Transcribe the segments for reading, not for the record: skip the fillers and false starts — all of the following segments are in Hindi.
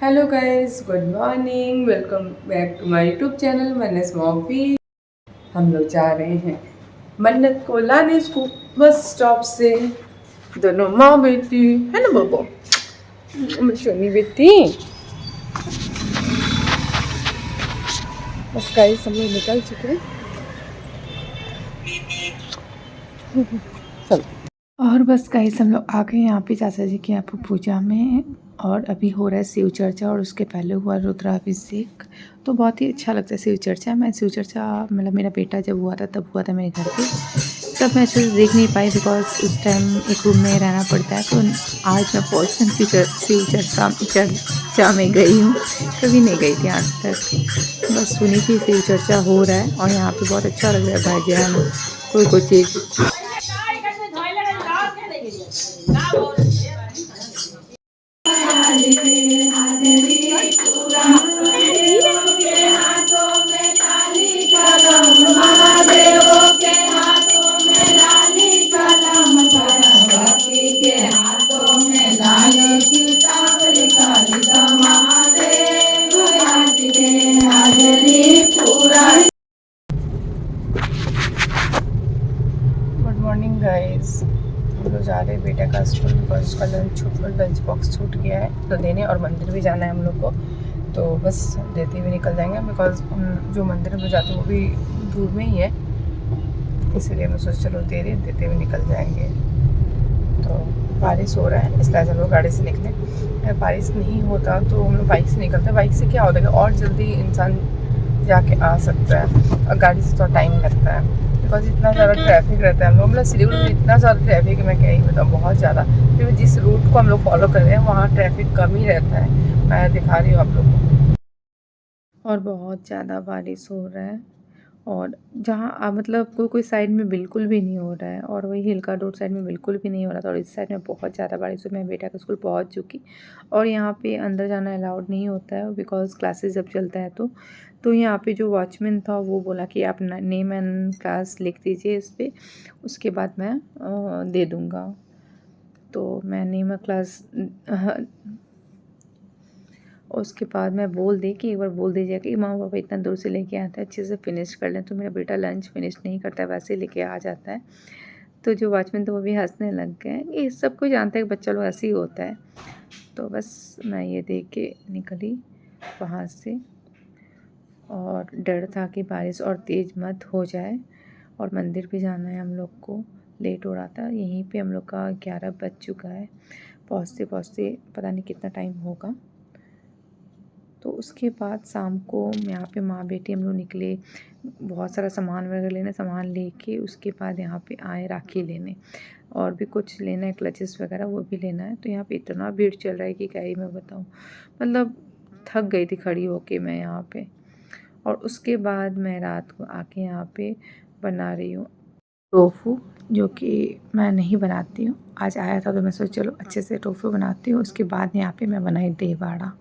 Hello guys, good morning. Welcome back to my YouTube channel Mannat मॉफी। हम लोग जा रहे हैं मन्नत को लाने स्कूल बस स्टॉप से। दोनों माँ बेटी है ना बबो, सोनी बेटी। बस गाइस हम लोग निकल चुके हैं। चलो। और बस गाइस हम लोग आ गए यहाँ पे चाचा जी के यहाँ पे पूजा में। और अभी हो रहा है शिव चर्चा और उसके पहले हुआ रुद्राभिषेक। तो बहुत ही अच्छा लगता है शिव चर्चा। मैं शिव चर्चा मतलब मेरा बेटा जब हुआ था तब हुआ था मेरे घर पे। तब मैं अच्छे से देख नहीं पाई बिकॉज उस टाइम एक रूम में रहना पड़ता है। तो आज मैं फर्स्ट टाइम शिव चर्चा में गई हूँ। कभी नहीं गई थी आज तक। बस सुनी थी शिव चर्चा हो रहा है और यहाँ पे बहुत अच्छा लग रहा है। भाईजान कोई कोई चीज़ गुड मॉर्निंग गाइस। हम लोग जा रहे हैं बेटा का स्कूल बिकॉज उसका लंच बॉक्स छूट गया है तो देने, और मंदिर भी जाना है हम लोग को। तो बस देते हुए निकल जाएंगे बिकॉज जो मंदिर में जाते हैं वो भी दूर में ही है, इसीलिए मैं सोच चलो देते हुए निकल जाएंगे। तो बारिश हो रहा है इसलिए हम लोग गाड़ी से निकले। अगर बारिश नहीं होता तो हम लोग बाइक से निकलते। बाइक से क्या होता है कि और जल्दी इंसान जाके आ सकता है, और गाड़ी से थोड़ा टाइम लगता है बिकॉज इतना ज़्यादा ट्रैफिक रहता है। हम लोग मतलब सिलीगुड़ी में इतना ज़्यादा ट्रैफिक है, मैं क्या ही बताऊँ, बहुत ज़्यादा। फिर जिस रूट को हम लोग फॉलो कर रहे हैं वहाँ ट्रैफिक कम ही रहता है। मैं दिखा रही हूँ आप लोग को। और बहुत ज़्यादा बारिश हो रहा है। और जहाँ मतलब कोई साइड में बिल्कुल भी नहीं हो रहा है, और वही हिलका रोड साइड में बिल्कुल भी नहीं हो रहा था, और इस साइड में बहुत ज़्यादा बारिश हुई। मैं बेटा के स्कूल पहुँच चुकी, और यहाँ पे अंदर जाना अलाउड नहीं होता है बिकॉज क्लासेस जब चलता है तो यहाँ पे जो वॉचमैन था वो बोला कि आप नेम एंड क्लास लिख दीजिए इस पर, उसके बाद मैं दे दूँगा। तो मैं नेम एंड क्लास उसके बाद मैं बोल दी कि एक बार बोल दीजिए कि माँ पापा इतना दूर से लेके आते हैं, अच्छे से फिनिश कर लें। तो मेरा बेटा लंच फिनिश नहीं करता है, वैसे ही लेके आ जाता है। तो जो वॉचमैन थे वो भी हंसने लग गए। ये सब कोई जानता है कि बच्चा लोग ऐसे ही होता है। तो बस मैं ये देख के निकली वहाँ से, और डर था कि बारिश और तेज़ मत हो जाए, और मंदिर भी जाना है हम लोग को। लेट हो रहा था, यहीं पे हम लोग का 11 बज चुका है। पहुँचते पहुँचते पता नहीं कितना टाइम होगा। तो उसके बाद शाम को यहाँ पे माँ बेटी हम लोग निकले बहुत सारा सामान वगैरह लेने। सामान लेके उसके बाद यहाँ पे आए राखी लेने, और भी कुछ लेना है, क्लचेस वगैरह वो भी लेना है। तो यहाँ पे इतना भीड़ चल रहा है कि क्या ही मैं बताऊँ, मतलब थक गई थी खड़ी होके मैं यहाँ पे। और उसके बाद मैं रात को आके यहाँ पे बना रही हूँ टोफू, जो कि मैं नहीं बनाती हूँ। आज आया था तो मैं सोचा चलो अच्छे से टोफू बनाती हूँ। उसके बाद यहाँ पे मैं बनाई दही बाड़ा।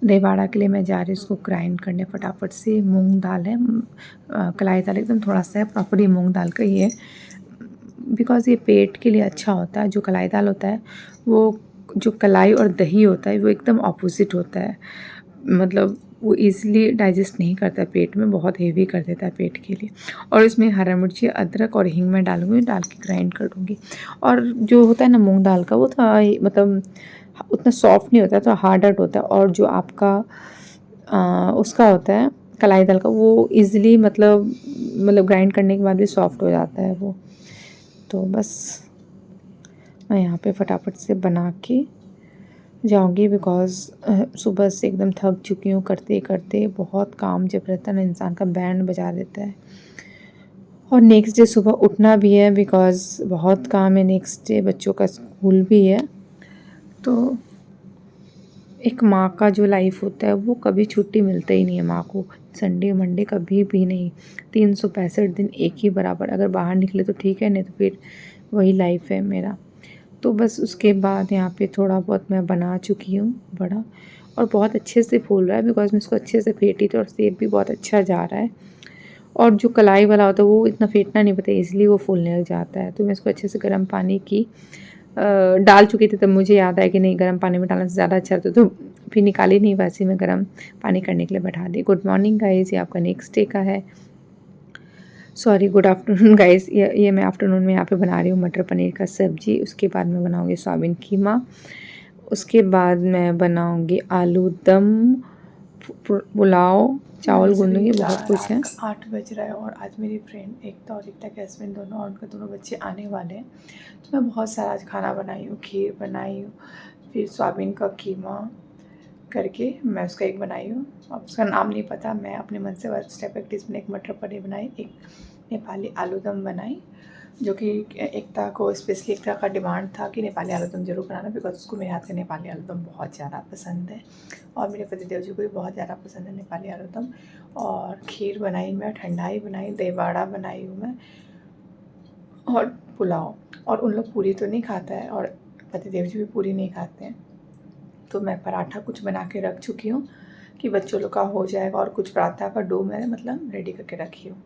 दही बाड़ा के लिए मैं जा रही हूँ उसको ग्राइंड करने फटाफट से। मूंग दाल है, कलाई दाल एकदम थोड़ा सा है, प्रॉपर ये मूंग दाल का ही है बिकॉज़ ये पेट के लिए अच्छा होता है। जो कलाई दाल होता है वो, जो कलाई और दही होता है वो एकदम ऑपोजिट होता है, मतलब वो ईज़िली डाइजेस्ट नहीं करता है पेट में, बहुत हेवी कर देता है पेट के लिए। और इसमें हरा मिर्ची, अदरक और हींग मैं डालूँगी, डाल के ग्राइंड कर दूँगी। और जो होता है ना मूंग दाल का, वो थोड़ा मतलब उतना सॉफ्ट नहीं होता है, तो हार्डर होता है। और जो आपका उसका होता है कलाई दाल का, वो ईज़िली मतलब ग्राइंड करने के बाद भी सॉफ्ट हो जाता है वो। तो बस मैं यहाँ पे फटाफट से बना के जाऊँगी बिकॉज़ सुबह से एकदम थक चुकी हूँ करते करते। बहुत काम जब रहता है ना, इंसान का बैंड बजा देता है। और नेक्स्ट डे सुबह उठना भी है बिकॉज़ बहुत काम है। नेक्स्ट डे बच्चों का स्कूल भी है। तो एक माँ का जो लाइफ होता है वो कभी छुट्टी मिलता ही नहीं है माँ को, संडे मंडे कभी भी नहीं। 365 दिन एक ही बराबर, अगर बाहर निकले तो ठीक है, नहीं तो फिर वही लाइफ है मेरा। तो बस उसके बाद यहाँ पे थोड़ा बहुत मैं बना चुकी हूँ बड़ा, और बहुत अच्छे से फूल रहा है बिकॉज मैं इसको अच्छे से फेंटी थी, और सेब भी बहुत अच्छा जा रहा है। और जो कलाई वाला होता है वो इतना फेंटना नहीं पड़ता, इसलिए वो फूलने लग जाता है। तो मैं इसको अच्छे से गर्म पानी की डाल चुकी थी, तब मुझे याद आया कि नहीं गर्म पानी में डालने से ज़्यादा अच्छा रहता है। तो फिर निकाली नहीं, वैसे मैं गर्म पानी करने के लिए बैठा दी। गुड मॉर्निंग गाइस, ये आपका नेक्स्ट डे का है, सॉरी गुड आफ्टरनून गाइस। ये मैं आफ्टरनून में यहाँ पे बना रही हूँ मटर पनीर का सब्जी। उसके बाद मैं बनाऊँगी सोयाबीन कीमा। उसके बाद मैं बनाऊँगी आलू दम, पुलाव, चावल गूँधूँगी, बहुत कुछ है। 8 बज रहा है और आज मेरी फ्रेंड एकता और एकता के हस्बैंड दोनों और उनके दोनों बच्चे आने वाले हैं। तो मैं बहुत सारा आज खाना बनाई हूँ, खीर बनाई हूँ, फिर सोयाबीन का कीमा करके मैं उसका एक बनाई हूँ। अब उसका नाम नहीं पता, मैं अपने मन से बस स्टेप बाय स्टेप एक मटर पनीर बनाई, एक नेपाली आलू दम बनाई, जो कि एकता को स्पेशली एकता का डिमांड था कि नेपाली आलू दम ज़रूर बनाना, बिकॉज उसको मेरे हाथ का नेपाली आलू दम बहुत ज़्यादा पसंद है और मेरे पतिदेव जी को भी बहुत ज़्यादा पसंद है नेपाली आलू दम। और खीर बनाई मैं, ठंडाई बनाई, दही बड़ा बनाई हूँ मैं, और पुलाव। और उन लोग पूरी तो नहीं खाता है और पतिदेव जी भी पूरी नहीं खाते हैं, तो मैं पराठा कुछ बना के रख चुकी हूँ कि बच्चों लोग का हो जाएगा। और कुछ पराठा का डो मैंने मतलब रेडी करके रखी हूँ,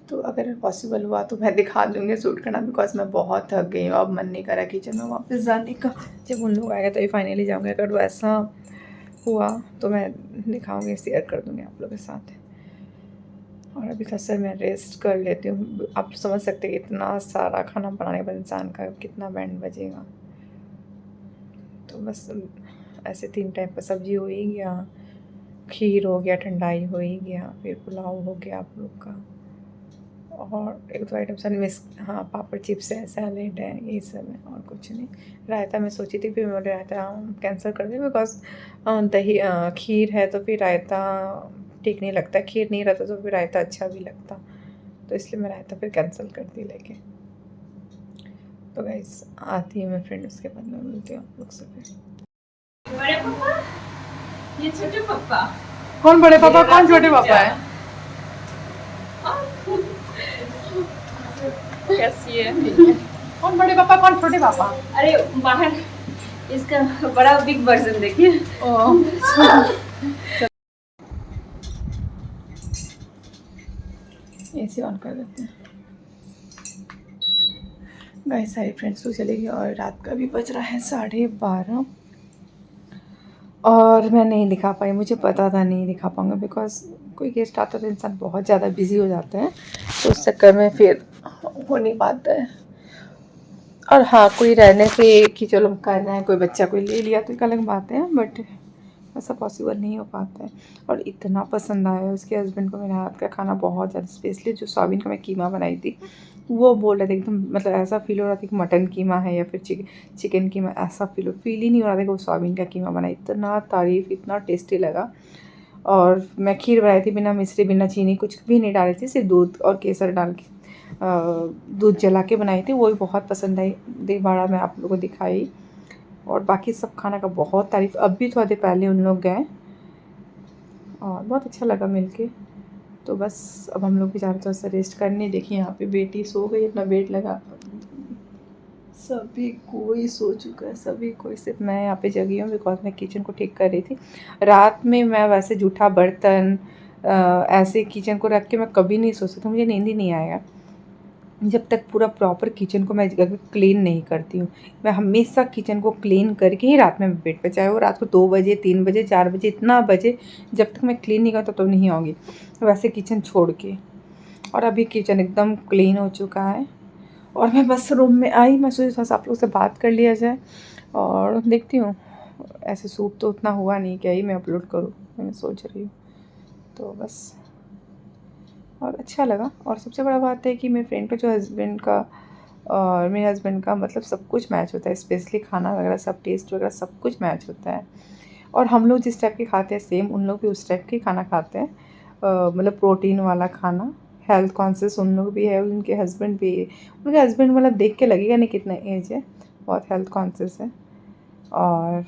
तो अगर पॉसिबल हुआ तो मैं दिखा दूँगी शूट करना, बिकॉज मैं बहुत थक गई हूँ। अब मन नहीं करा किचन में वापस जाने का। जब उन लोग आएगा तभी फाइनली जाऊँगी। अगर वैसा हुआ तो मैं दिखाऊँगी, शेयर कर दूँगी आप लोगों के साथ। और अभी थोड़ा सा मैं रेस्ट कर लेती हूँ। आप समझ सकते हैं इतना सारा खाना बनाने के बाद इंसान का कितना बैंड बजेगा। तो बस ऐसे 3 टाइप का सब्जी हो ही गया, खीर हो गया, ठंडाई हो ही गया, फिर पुलाव हो गया आप लोग का, और एक दो आइटम सर मिस, हाँ पापड़ चिप्स है, सैलेड है, यही सब है और कुछ नहीं। रायता मैं सोची थी, फिर मैं रायता कैंसिल कर दी, बिकॉज दही खीर है तो फिर रायता ठीक नहीं लगता, खीर नहीं रहता तो फिर रायता अच्छा भी लगता, तो इसलिए मैं रायता फिर कैंसिल कर दी लेके। तो गाइस आती है मैं फ्रेंड, उसके बाद मैं मिलती हूँ आप लोग से फिर। बड़े पापा, ये छोटे पापा। कौन बड़े पापा कौन छोटे पापा है? कैसी है? कौन बड़े पापा कौन छोटे पापा? अरे बाहर इसका बड़ा बिग वर्जन देखिए। एसी ऑन कर देते हैं। गाइस सारी फ्रेंड्स तो चली गई और रात का भी बज रहा है 12:30, और मैं नहीं दिखा पाई। मुझे पता था नहीं दिखा पाऊँगा, बिकॉज कोई गेस्ट आता तो इंसान बहुत ज़्यादा बिजी हो जाता है, तो उस चक्कर में फिर हो नहीं पाता है। और हाँ, कोई रहने से कि चलो कर रहे हैं, कोई बच्चा कोई ले लिया तो एक अलग बात है, बट ऐसा पॉसिबल नहीं हो पाता है। और इतना पसंद आया उसके हस्बैंड को मेरे हाथ का खाना बहुत ज़्यादा, स्पेशली जो सोयाबीन का मैं कीमा बनाई थी, वो बोल रहे थे एकदम, मतलब ऐसा फील हो रहा था कि मटन कीमा है या फिर चिकन कीमा, ऐसा फील ही नहीं हो रहा था कि वो सोयाबीन का कीमा बना। इतना तारीफ़, इतना टेस्टी लगा। और मैं खीर बनाई थी बिना मिश्री, बिना चीनी, कुछ भी नहीं डाली थी, सिर्फ दूध और केसर डाल के, दूध जला के बनाई थी, वो भी बहुत पसंद आई। दही बड़ा मैं आप लोगों को दिखाई, और बाकी सब खाना का बहुत तारीफ़। अब भी थोड़ी देर पहले उन लोग गए और बहुत अच्छा लगा मिलके। तो बस अब हम लोग भी जा रहे थे थोड़ा सा रेस्ट करने। देखिए यहाँ पे बेटी सो गई, अपना बेड लगा, सभी कोई सो चुका है, सभी कोई, सिर्फ मैं यहाँ पे जगी हूँ, बिकॉज मैं किचन को ठीक कर रही थी। रात में मैं वैसे जूठा बर्तन ऐसे किचन को रख के मैं कभी नहीं सो सकती, मुझे नींद ही नहीं आएगा जब तक पूरा प्रॉपर किचन को मैं क्लीन नहीं करती हूँ। मैं हमेशा किचन को क्लीन करके ही रात में बेड पे, चाहे वो रात को 2 बजे, 3 बजे, 4 बजे, इतना बजे, जब तक मैं क्लीन नहीं करता तो नहीं आऊँगी वैसे किचन छोड़ के। और अभी किचन एकदम क्लीन हो चुका है और मैं बस रूम में आई, मैं सोची थोड़ा सा आप लोग से बात कर लिया जाए। और देखती हूँ, ऐसे सूट तो उतना हुआ नहीं, क्या ही मैं अपलोड करूँ, मैं सोच रही हूँ। तो बस, और अच्छा लगा। और सबसे बड़ा बात है कि मेरे फ्रेंड का जो हस्बैंड का और मेरे हस्बैंड का मतलब सब कुछ मैच होता है, स्पेशली खाना वगैरह सब, टेस्ट वगैरह सब कुछ मैच होता है। और हम लोग जिस टाइप के खाते हैं सेम उन लोग भी उस टाइप के खाना खाते हैं, मतलब प्रोटीन वाला खाना। हेल्थ कॉन्शियस उन लोग भी है, उनके हस्बैंड भी है। उनके हस्बैंड मतलब देख के लगेगा नहीं कितना एज है, बहुत हेल्थ कॉन्शियस है। और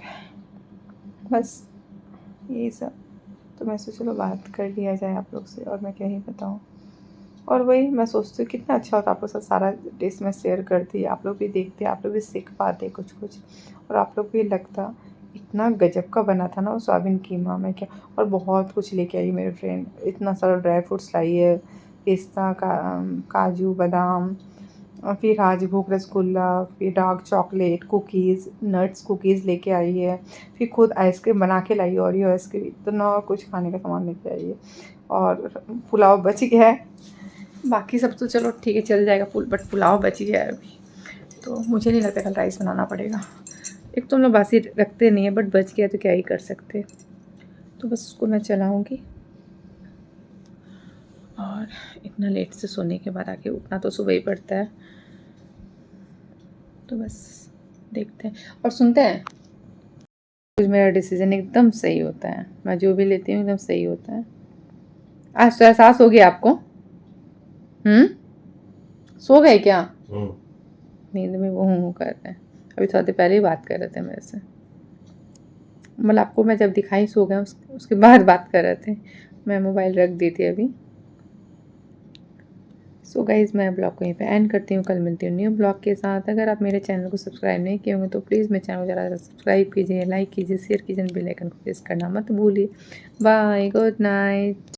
बस यही सब, तो मैं सोचा चलो बात कर लिया जाए आप लोग से, और मैं क्या ही बताऊँ। और वही मैं सोचती हूँ कितना अच्छा होता, आप लोग साथ सारा डिश मैं शेयर करती, आप लोग भी देखते, आप लोग भी सीख पाते कुछ कुछ, और आप लोग भी लगता इतना गजब का बना था ना वो सोयाबीन कीमा में क्या। और बहुत कुछ लेके आई मेरे फ्रेंड, इतना सारा ड्राई फ्रूट्स लाई है, पिस्ता का, काजू बादाम, और फिर राजभोग रसगुल्ला, फिर dark chocolate, cookies, nuts cookies लेके आई है। फिर खुद आइसक्रीम बना के लाई, ओरियो आइसक्रीम, इतना कुछ खाने का सामान लेके आई है। और पुलाव बच गया है, बाकी सब तो चलो ठीक है चल जाएगा, बट पुलाव बच गया है अभी, तो मुझे नहीं लगता कल राइस बनाना पड़ेगा। एक तो हम लोग बासी रखते नहीं है, बट बच गया तो क्या ही कर सकते, तो बस उसको मैं चलाऊँगी। और इतना लेट से सोने के बाद आके उठना तो सुबह ही पड़ता है, तो बस देखते हैं और सुनते हैं। कुछ मेरा डिसीजन एकदम सही होता है, मैं जो भी लेती हूँ एकदम सही होता है। आज तो एहसास हो गया आपको? सो गए क्या? नींद में वो हूँ कर रहे हैं, अभी थोड़ी देर पहले ही बात कर रहे थे मेरे से, मतलब आपको मैं जब दिखाई सो गया उसके बाद बात कर रहे थे, मैं मोबाइल रख दी थी अभी। सो गाइज़ मैं ब्लॉग को यहीं पे एंड करती हूँ, कल मिलती हूँ न्यू ब्लॉग के साथ। अगर आप मेरे चैनल को सब्सक्राइब नहीं किए होंगे तो प्लीज़ मेरे चैनल को ज़रा सब्सक्राइब कीजिए, लाइक कीजिए, शेयर कीजिए, बेल आइकन को प्रेस करना मत भूलिए। Bye, good night.